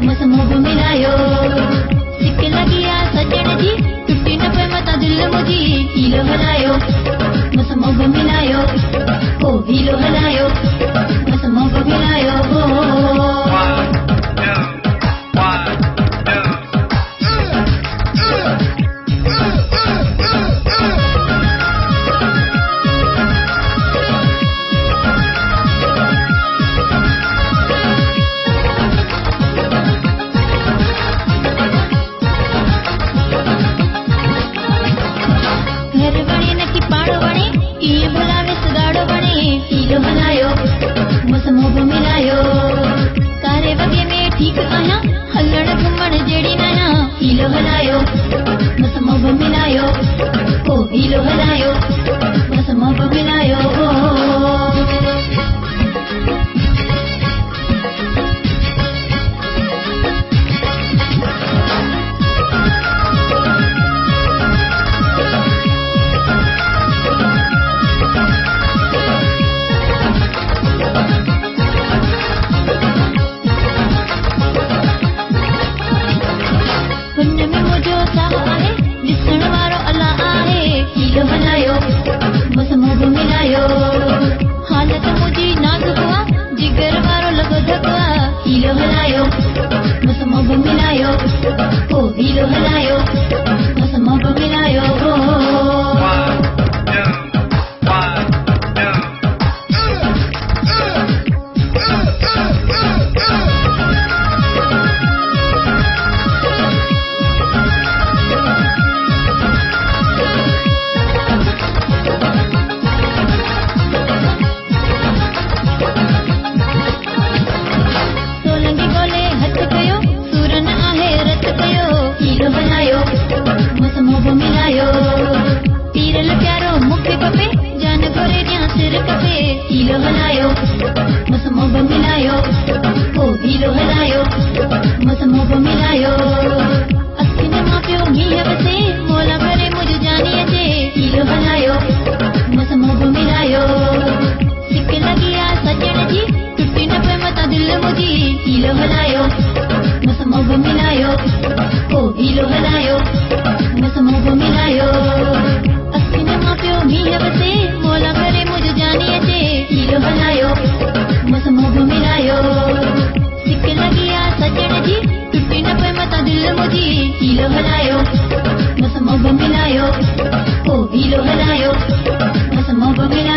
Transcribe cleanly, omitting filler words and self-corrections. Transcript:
मस मोह मिलायो सिक लगी आ सजण जी टुटी न पे मता दिल मुझी हीलो हलायो मस मोह मिलायो ओ हीलो हलायो मस मोह मिलायो हीलो हलायो मस मोह मिलायो कारे वगे में ठीक आया हलण घुमण जेड़ी नया हीलो हलायो मस मोह मिलायो ओ हीलो हलायो मस मोह मिलायो हीलो हलायो मस मोह मिलायो हालत मुझी नाजुक हुआ जिगर वारो लगो धकवा हीलो हलायो मस मोह मिलायो ओ हीलो हलायो मस मोह मिलायो हीलो हलायो मस मोह मिलायो पीरल प्यारो मुखे पपे जान घोरे ॾियां सिर कपे हीलो हलायो मस मोह मिलायो ओ हीलो हलायो मस मोह मिलायो अखियुनि मां पियो मींहुं वसे मोला भरे मुझ जानी अचे हीलो हलायो मस मोह मिलायो सिक लगी आ सजण जी टुटी न पे मता दिल मुझी हीलो हलायो मस मोह मिलायो ओ हीलो हलायो मस मोह मिलायो अखियुनि मां पियो मींहुं वसे मोला भरे मुझ जानी अचे हीलो हलायो मस मोह मिलायो सिक लगी आ सजण जी टुटी न पे मता दिल मुझी हीलो हलायो मस मोह मिलायो ओ हीलो हलायो मस मोह मिलायो